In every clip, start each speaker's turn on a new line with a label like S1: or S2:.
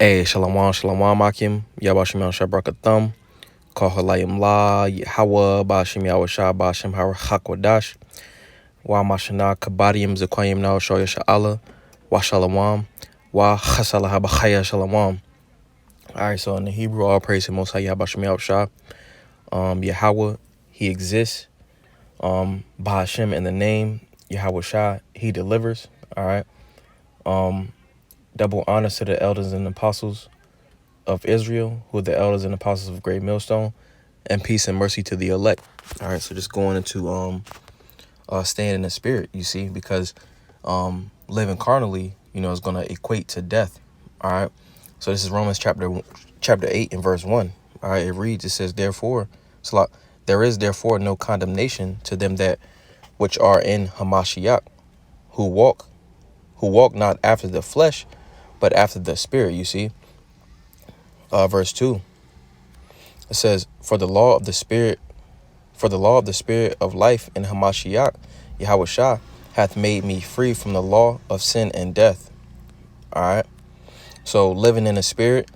S1: Hey, Shalom Akim, Yabashim Al Shabrakathum, Kohalayim La, Yahweh, Bashim Yahweh Bashim Hakwadash, Wa Mashana, Kabadium, Zakwayim Nao, Shoya Sha'ala, Wa Shalom, Wa Chasala Habachaya Shalom. All right, so in the Hebrew, all praise to Most High Yahweh Shah. Yahweh, He exists. Bahashim in the name, Yahweh Shah, He delivers. All right. Double honors to the elders and apostles of Israel, who are the elders and apostles of Great Millstone, and peace and mercy to the elect. All right, so just going into staying in the spirit, you see, because living carnally, is going to equate to death. All right, so this is Romans chapter 8 and verse 1. All right, it reads, it says, there is therefore no condemnation to them that which are in Hamashiach, who walk not after the flesh, but after the spirit. You see, verse 2. It says, For the law of the spirit of life in Hamashiach, Yahweh Shah, hath made me free from the law of sin and death. All right. So living in the spirit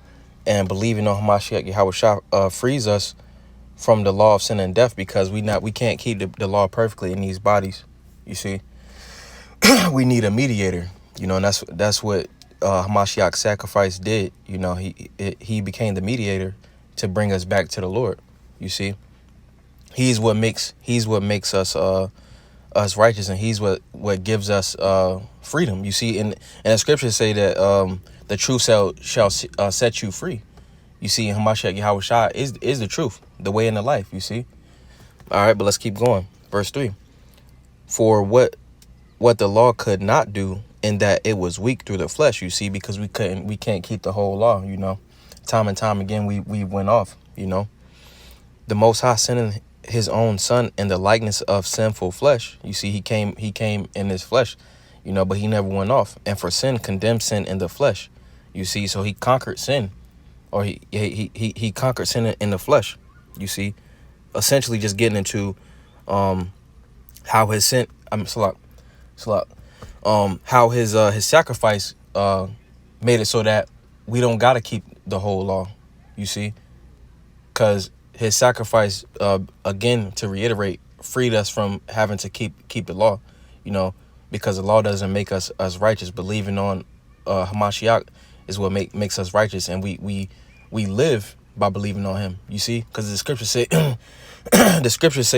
S1: and believing on Hamashiach, Yahweh Shah, frees us from the law of sin and death, because we can't keep the law perfectly in these bodies. You see, we need a mediator. And that's what Hamashiach's sacrifice did. He became the mediator to bring us back to the Lord. You see, he's what makes us righteous, and he's what gives us freedom. You see, and the scriptures say that the truth shall set you free. You see, in Hamashiach Yahweh Shah is the truth, the way, and the life. You see. All right, but let's keep going. Verse 3. For what the law could not do, in that it was weak through the flesh. You see, because we can't keep the whole law. Time and time again we went off. The Most High sending His own Son in the likeness of sinful flesh. You see, he came in His flesh, but He never went off. And for sin, condemned sin in the flesh. You see, so He conquered sin, or he conquered sin in the flesh. You see, essentially just getting into how His sin. How His sacrifice made it so that we don't gotta keep the whole law. You see, because His sacrifice, again, to reiterate, freed us from having to keep the law. Because the law doesn't make us righteous. Believing on Hamashiach is what makes us righteous, and we live by believing on Him. You see, because the scriptures say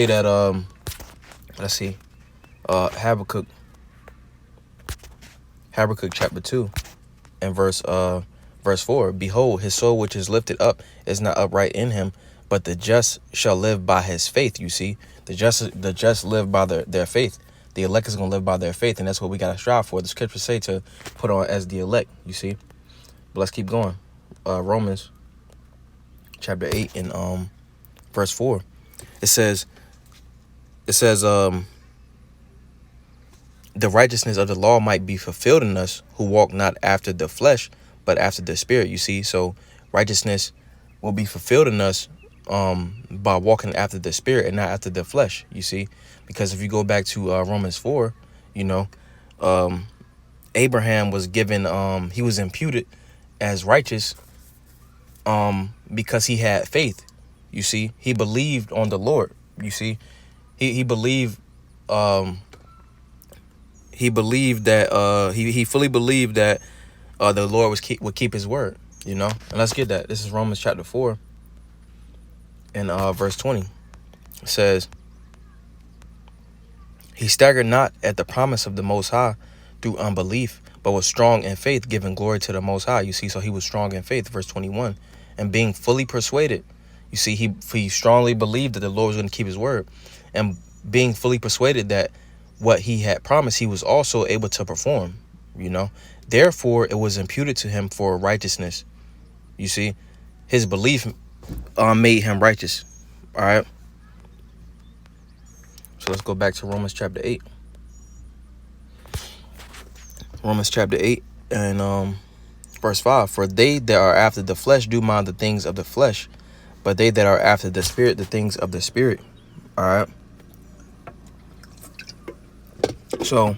S1: that let's see, Habakkuk chapter 2 and verse 4. Behold, his soul which is lifted up is not upright in him, but the just shall live by his faith. You see, the just live by their faith. The elect is going to live by their faith, and that's what we got to strive for. The scriptures say to put on as the elect. You see, but let's keep going. Romans chapter 8 and verse 4. It says the righteousness of the law might be fulfilled in us, who walk not after the flesh, but after the spirit. You see, so righteousness will be fulfilled in us by walking after the spirit and not after the flesh. You see, because if you go back to Romans 4, Abraham was given, he was imputed as righteous because he had faith. You see, he believed on the Lord. You see, he believed. He believed that he fully believed that the Lord would keep His word. And let's get that. This is Romans chapter 4 and verse 20. It says, He staggered not at the promise of the Most High through unbelief, but was strong in faith, giving glory to the Most High. You see, so he was strong in faith. Verse 21, and being fully persuaded. You see, he strongly believed that the Lord was going to keep His word, and being fully persuaded that what He had promised, He was also able to perform. Therefore it was imputed to him for righteousness. You see, his belief made him righteous. All right, so let's go back to Romans chapter 8. Romans chapter 8 and verse 5. For they that are after the flesh do mind the things of the flesh, but they that are after the spirit, the things of the spirit. All right. So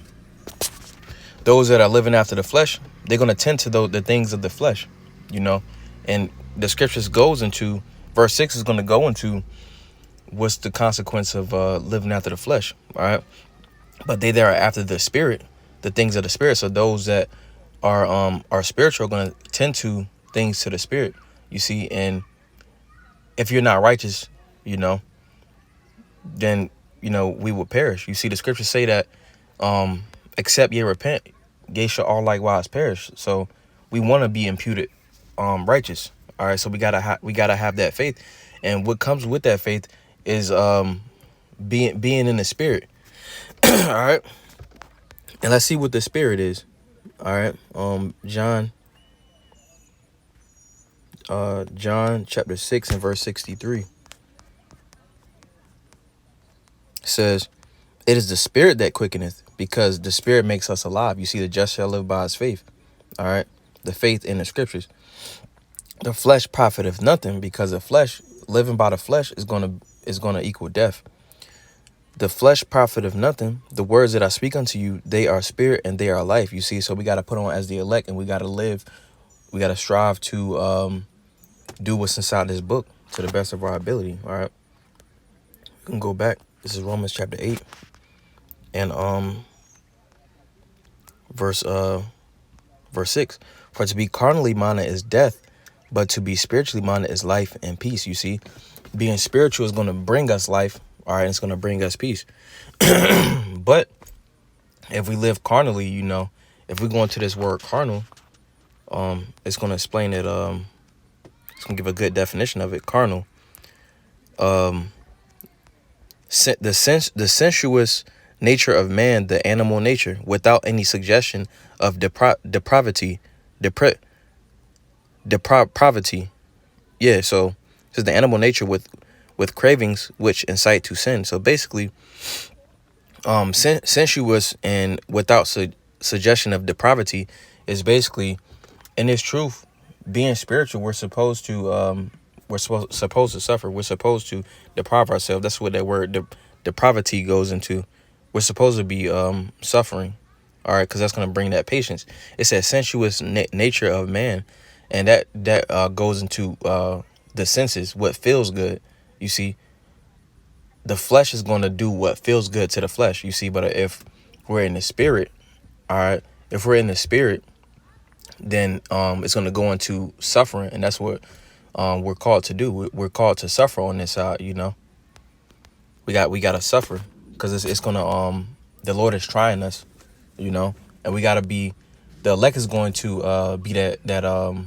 S1: those that are living after the flesh, they're going to tend to the things of the flesh. you know. And the scriptures goes into, verse 6 is going to go into what's the consequence of living after the flesh, all right? But they that are after the spirit, the things of the spirit. So those that are spiritual are going to tend to things to the spirit, you see. And if you're not righteous, you know, then, you know, we will perish. You see, the scriptures say that except ye repent, ye shall all likewise perish. So we want to be imputed righteous. All right, so we gotta have that faith, and what comes with that faith is being in the spirit. All right, and let's see what the spirit is. All right, John chapter 6 and verse 63 says, "It is the spirit that quickeneth, because the spirit makes us alive." You see, the just shall live by his faith. All right, the faith in the scriptures. The flesh profiteth nothing, because the flesh, living by the flesh, is gonna equal death. The flesh profiteth nothing. The words that I speak unto you, they are spirit and they are life. You see, so we got to put on as the elect, and we got to live. We got to strive to do what's inside this book to the best of our ability. All right, we can go back. This is Romans chapter 8 and verse 6. For to be carnally minded is death, but to be spiritually minded is life and peace. You see, being spiritual is going to bring us life. All right, it's going to bring us peace. But if we live carnally, you know, if we go into this word carnal, it's going to explain it. It's going to give a good definition of it. Carnal. The sensuous nature of man, the animal nature, without any suggestion of depravity. Yeah, so it's the animal nature with cravings which incite to sin. So basically, sensuous and without suggestion of depravity is basically, in its truth, being spiritual. We're supposed to suffer. We're supposed to deprive ourselves. That's what that word depravity goes into. We're supposed to be suffering, all right, because that's going to bring that patience. It says sensuous nature of man, and that goes into the senses, what feels good. You see, the flesh is going to do what feels good to the flesh, you see. But if we're in the spirit, all right, if we're in the spirit, then it's going to go into suffering, and that's what we're called to do. We're called to suffer on this side, you know. We got to suffer, because it's going to the Lord is trying us, you know, and we got to be, the elect is going to be that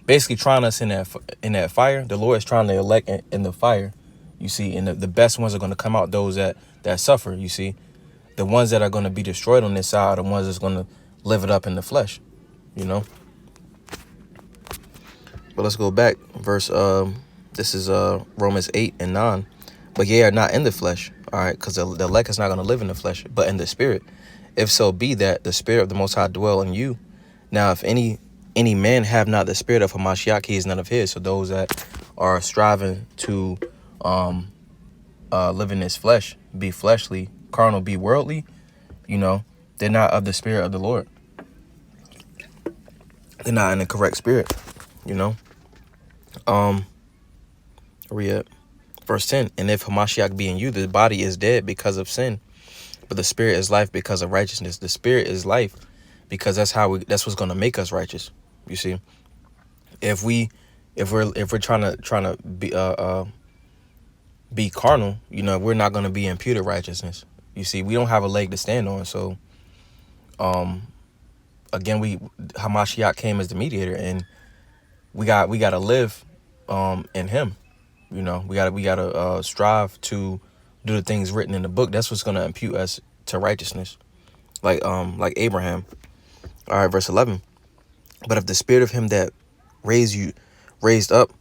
S1: basically trying us in that fire. The Lord is trying to elect in the fire, you see, and the best ones are going to come out, those that suffer, you see. The ones that are going to be destroyed on this side are the ones that's going to live it up in the flesh, you know. But let's go back. Verse, this is Romans 8 and 9. But ye are not in the flesh, all right, because the elect is not going to live in the flesh, but in the spirit. If so be that the spirit of the Most High dwell in you. Now, if any man have not the spirit of Hamashiach, he is none of his. So those that are striving to live in this flesh, be fleshly, carnal, be worldly, you know, they're not of the spirit of the Lord. They're not in the correct spirit, you know. Where we at? Verse 10, and if Hamashiach be in you, the body is dead because of sin, but the spirit is life because of righteousness. The spirit is life because that's what's going to make us righteous. You see, if we're trying to be carnal, you know, we're not going to be imputed righteousness. You see, we don't have a leg to stand on. So, again, Hamashiach came as the mediator, and we got to live in him. You know, we gotta strive to do the things written in the book. That's what's gonna impute us to righteousness, like Abraham. All right, verse 11. But if the spirit of him that raised up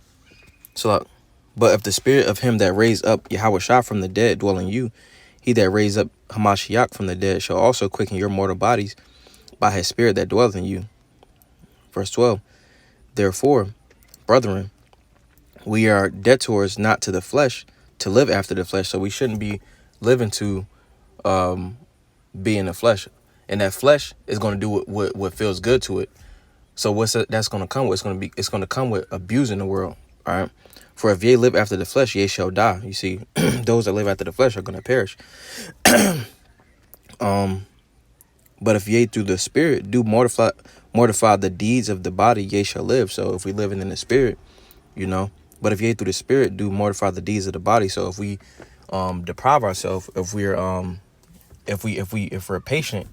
S1: Yahweh from the dead dwell in you, he that raised up Hamashiach from the dead shall also quicken your mortal bodies by his spirit that dwelleth in you. Verse 12. Therefore, brethren, we are debtors not to the flesh, to live after the flesh. So we shouldn't be living to be in the flesh. And that flesh is going to do what feels good to it. So that's going to come with? It's going to come with abusing the world. All right. For if ye live after the flesh, ye shall die. You see, those that live after the flesh are going to perish. But if ye through the spirit do mortify the deeds of the body, ye shall live. So if we living in the spirit, but if ye through the spirit do mortify the deeds of the body. So if we deprive ourselves, if we're patient,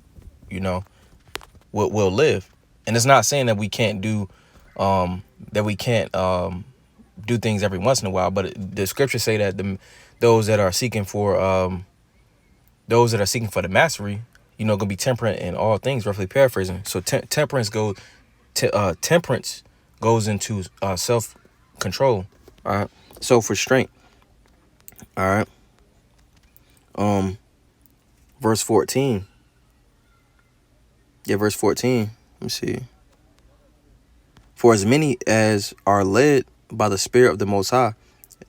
S1: we'll live. And it's not saying that we can't do do things every once in a while, but the scriptures say that those that are seeking for the mastery, gonna be temperate in all things, roughly paraphrasing. So temperance goes into self-control, all right, self-restraint, all right. Verse 14. Yeah, verse 14. Let me see. For as many as are led by the Spirit of the Most High,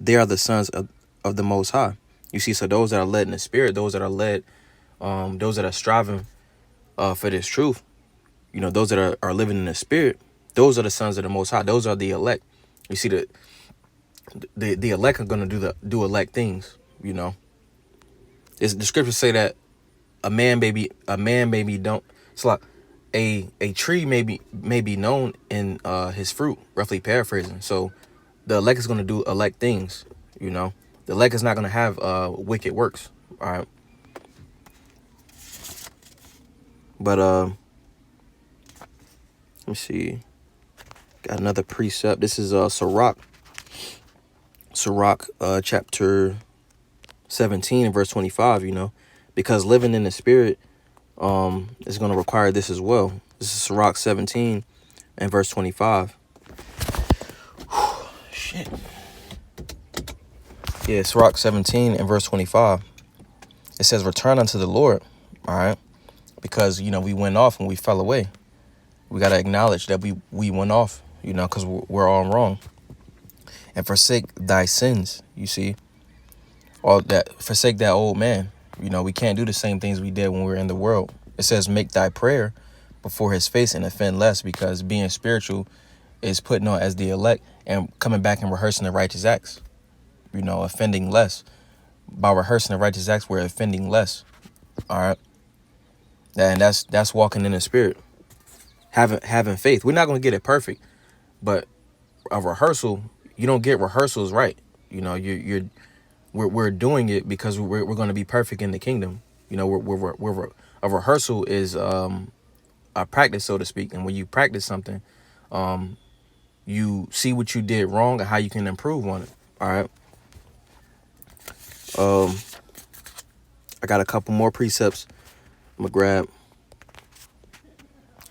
S1: they are the sons of the Most High. You see, so those that are led in the Spirit, those that are led, those that are striving for this truth, those that are living in the Spirit, those are the sons of the Most High. Those are the elect. You see, the elect are going to do elect things. The scriptures say that a man may be don't. It's like a tree may be known in his fruit, roughly paraphrasing. So the elect is going to do elect things. The elect is not going to have wicked works. All right. But let me see. Got another precept. This is Sirach chapter 17 and verse 25. Because living in the spirit is going to require this as well. This is Sirach 17 and verse 25. Shit. Yeah, Sirach 17 and verse 25. It says, return unto the Lord. All right. Because, we went off and we fell away. We got to acknowledge that we went off, because we're all wrong. And forsake thy sins, you see. Forsake that old man. We can't do the same things we did when we were in the world. It says, make thy prayer before his face and offend less, because being spiritual is putting on as the elect and coming back and rehearsing the righteous acts, offending less. By rehearsing the righteous acts, we're offending less. All right. And that's walking in the spirit, having faith. We're not going to get it perfect, but a rehearsal, you don't get rehearsals right. We're doing it because we're going to be perfect in the kingdom. A rehearsal is a practice, so to speak. And when you practice something, you see what you did wrong and how you can improve on it. All right. I got a couple more precepts. I'm gonna grab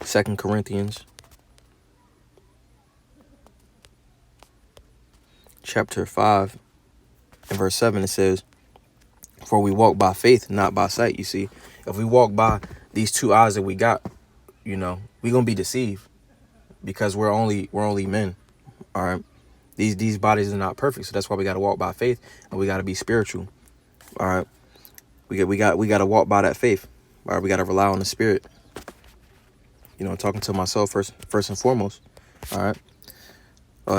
S1: 2 Corinthians chapter 5 and verse 7. It says, for we walk by faith, not by sight. You see, if we walk by these two eyes that we got, we're gonna be deceived, because we're only men. All right. These bodies are not perfect, so that's why we got to walk by faith, and we got to be spiritual. All right. We got to walk by that faith. All right. We got to rely on the spirit. Talking to myself first and foremost. All right.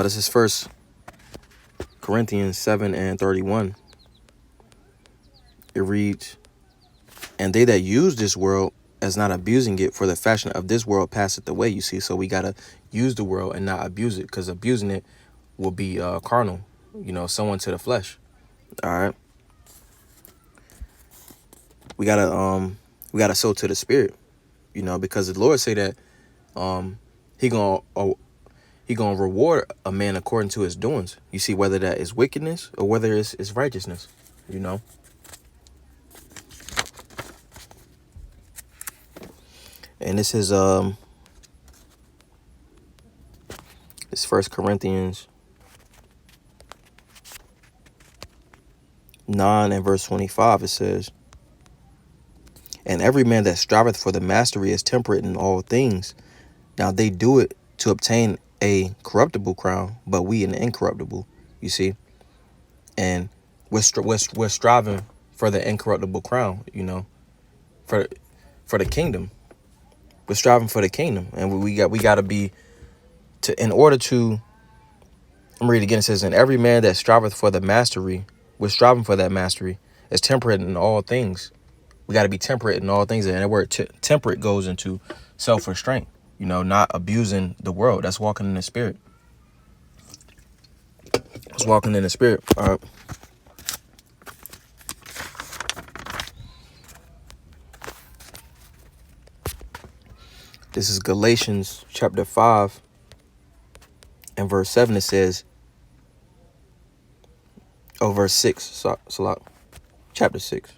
S1: This is 1 Corinthians 7 and 31. It reads, and they that use this world as not abusing it, for the fashion of this world passeth away. You see, so we got to use the world and not abuse it, because abusing it will be carnal, someone to the flesh. All right. We gotta sow to the spirit, because the Lord say that he gonna reward a man according to his doings. You see, whether that is wickedness or whether it's righteousness. And this is it's 1 Corinthians 9 and verse 25. It says, and every man that striveth for the mastery is temperate in all things. Now they do it to obtain a corruptible crown, but we an incorruptible. You see, and we're striving for the incorruptible crown. For the kingdom. We're striving for the kingdom, and we got to be in order to, I'm reading again. It says, and every man that striveth for the mastery, we're striving for that mastery, is temperate in all things. We got to be temperate in all things. And that word temperate goes into self-restraint, not abusing the world. That's walking in the spirit. It's walking in the spirit. All right. This is Galatians chapter 5 and verse 7. It says, verse 6. Chapter 6.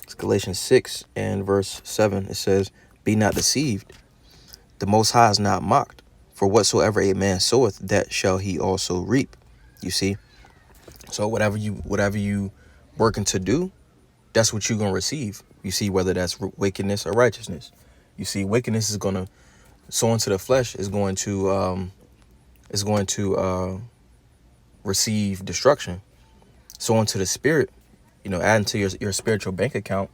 S1: It's Galatians 6 and verse 7. It says, be not deceived. The Most High is not mocked. For whatsoever a man soweth, that shall he also reap. You see? So whatever you working to do, that's what you're going to receive. You see, whether that's wickedness or righteousness. You see, wickedness is going to sow into the flesh is going to receive destruction. Sow into the spirit, adding to your spiritual bank account,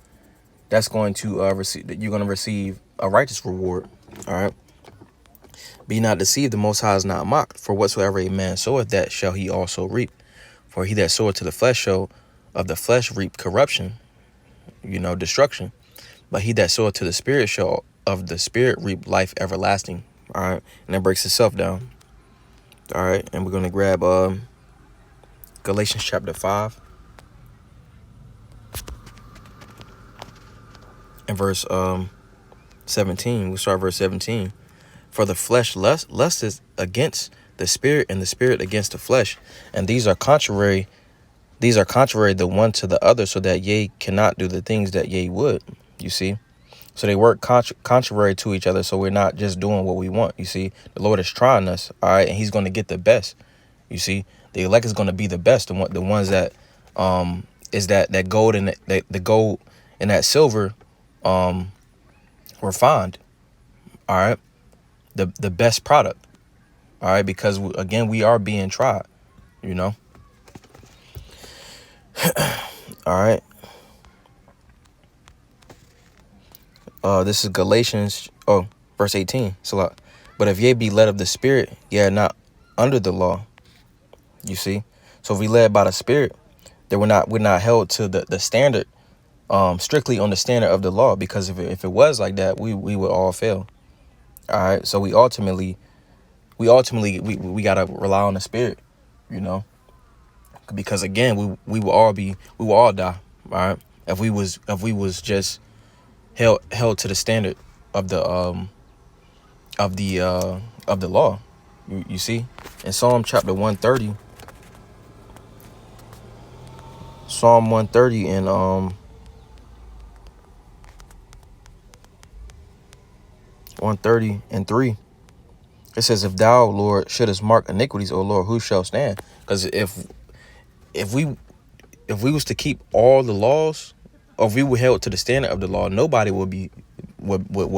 S1: that's going to you're going to receive a righteous reward. All right. Be not deceived, the Most High is not mocked. For whatsoever a man soweth, that shall he also reap. For he that soweth to the flesh shall of the flesh reap corruption, destruction. But he that soweth to the spirit shall of the spirit reap life everlasting. All right. And that breaks itself down. All right. And we're going to grab Galatians chapter 5 and verse 17. We'll start verse 17. For the flesh lusteth against the spirit, and the spirit against the flesh. And these are contrary the one to the other, so that ye cannot do the things that ye would. You see? So they work contrary to each other, so we're not just doing what we want. You see? The Lord is trying us, all right? And he's going to get the best. You see? The elect is going to be the best. The ones that is that gold and the gold and that silver refined. All right? The best product. All right? Because, again, we are being tried, All right? This is Galatians, verse 18. It's a lot. But if ye be led of the Spirit, ye are not under the law. You see? So if we led by the Spirit, then we're not held to the standard, strictly on the standard of the law. Because if it was like that, we would all fail. All right? So we ultimately gotta rely on the Spirit, because again, we will all die. All right? If we was just held to the standard of the law. You see, in Psalm chapter 130, Psalm 130 and 130 and 3, it says, if thou, Lord, shouldest mark iniquities, O Lord, who shall stand? Because if we was to keep all the laws, or if we were held to the standard of the law, nobody would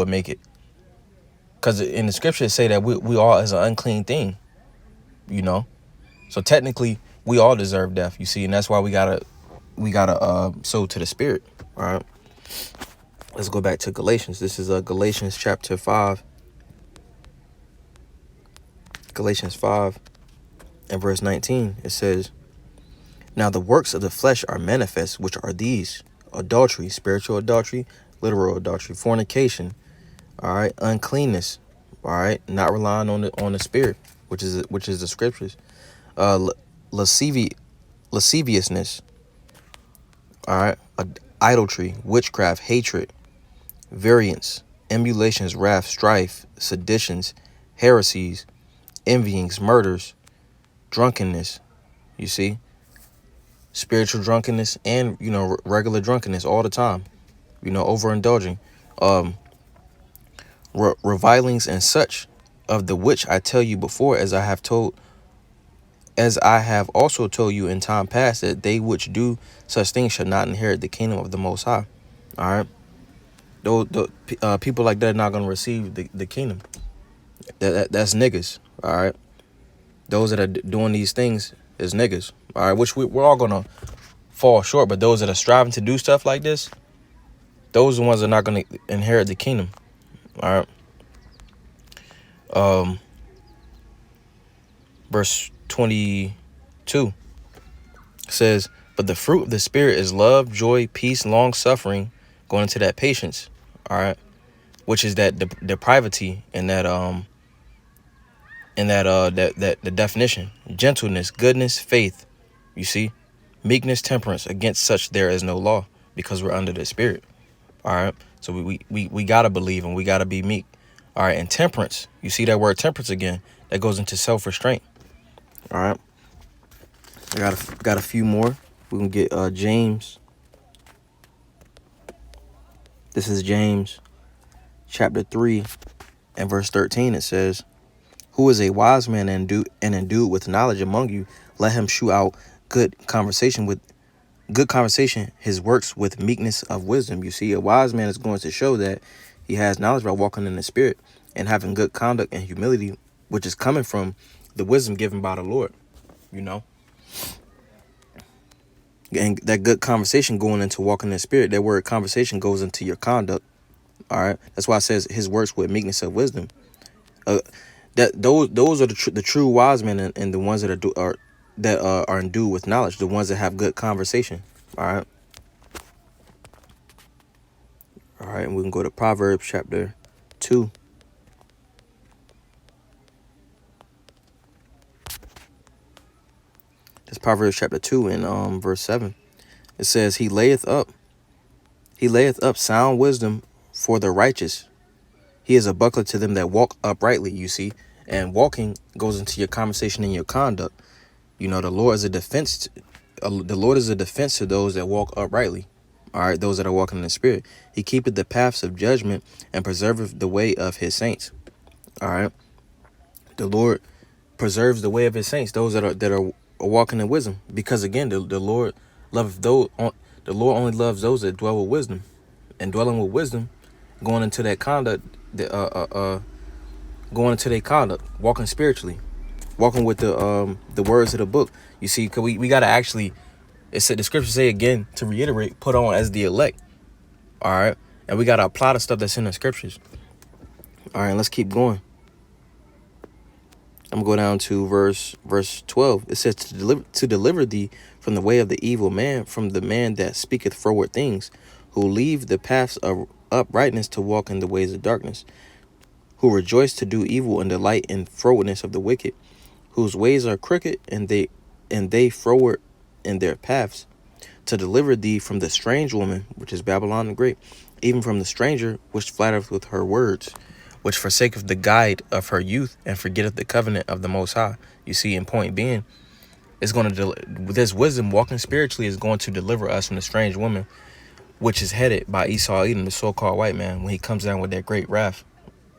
S1: make it. Because in the scriptures say that we all is an unclean thing, So technically, we all deserve death, you see, and that's why we gotta sow to the Spirit. All right. Let's go back to Galatians. This is Galatians chapter 5. Galatians 5 and verse 19. It says, now the works of the flesh are manifest, which are these: adultery, spiritual adultery, literal adultery, fornication, all right, uncleanness, all right, not relying on the Spirit, which is the scriptures, lasciviousness, all right, idolatry, witchcraft, hatred, variance, emulations, wrath, strife, seditions, heresies, envyings, murders, drunkenness. You see, spiritual drunkenness and regular drunkenness all the time, overindulging, revilings and such, of the which I tell you before, as I have also told you in time past, that they which do such things shall not inherit the kingdom of the Most High. All right. Those people like that are not going to receive the kingdom. That's niggas. All right. Those that are doing these things is niggas. All right. Which we're all going to fall short. But those that are striving to do stuff like this, those are the ones that are not going to inherit the kingdom. All right. verse 22 says, but the fruit of the Spirit is love, joy, peace, long suffering, going into that patience, all right, which is that depravity and that the definition: gentleness, goodness, faith. You see, meekness, temperance. Against such there is no law, because we're under the Spirit. All right, so we gotta believe and we gotta be meek. All right, and temperance. You see that word temperance again? That goes into self-restraint. All right, I got a few more. We can get James. This is James chapter 3 and verse 13. It says, who is a wise man and endued with knowledge among you? Let him shew out good conversation, his works with meekness of wisdom. You see, a wise man is going to show that he has knowledge by walking in the Spirit and having good conduct and humility, which is coming from the wisdom given by the Lord, you know. And that good conversation going into walking in the Spirit, that word conversation goes into your conduct. All right. That's why it says his works with meekness of wisdom. Those are the true wise men and the ones that are endued with knowledge, the ones that have good conversation. All right. All right. And we can go to Proverbs chapter 2. That's Proverbs chapter 2 and verse 7. It says, he layeth up sound wisdom for the righteous. He is a buckler to them that walk uprightly, you see. And walking goes into your conversation and your conduct. You know, the Lord is a defense. The Lord is a defense to those that walk uprightly. All right, those that are walking in the Spirit. He keepeth the paths of judgment and preserveth the way of his saints. All right. The Lord preserves the way of his saints, those that are walking in wisdom. Because again, the Lord loveth those. The Lord only loves those that dwell with wisdom. And dwelling with wisdom, going into that conduct, going into their conduct, walking spiritually, walking with the words of the book. You see, cause we gotta actually, it said the scriptures say again, to reiterate, put on as the elect. All right, and we gotta apply the stuff that's in the scriptures. All right, let's keep going. I'm gonna go down to verse 12. It says to deliver thee from the way of the evil man, from the man that speaketh froward things, who leave the paths of uprightness to walk in the ways of darkness, who rejoice to do evil and delight in frowardness of the wicked, whose ways are crooked and they froward in their paths, to deliver thee from the strange woman, which is Babylon the Great, even from the stranger which flattereth with her words, which forsaketh the guide of her youth and forgetteth the covenant of the Most High. You see, in point being, it's going to this wisdom, walking spiritually, is going to deliver us from the strange woman, which is headed by Esau Edom, the so-called white man, when he comes down with that great wrath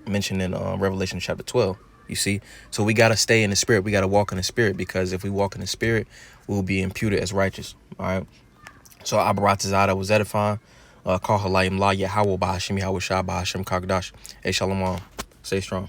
S1: mentioned in Revelation chapter 12. You see, so we got to stay in the Spirit. We got to walk in the Spirit, because if we walk in the Spirit, we will be imputed as righteous. All right. So Abaratazada was edifying. Call Halayim La Yahweh Bahashim Yahweh Shah Bahashim Kagdash. Hey, Shalom. Stay strong.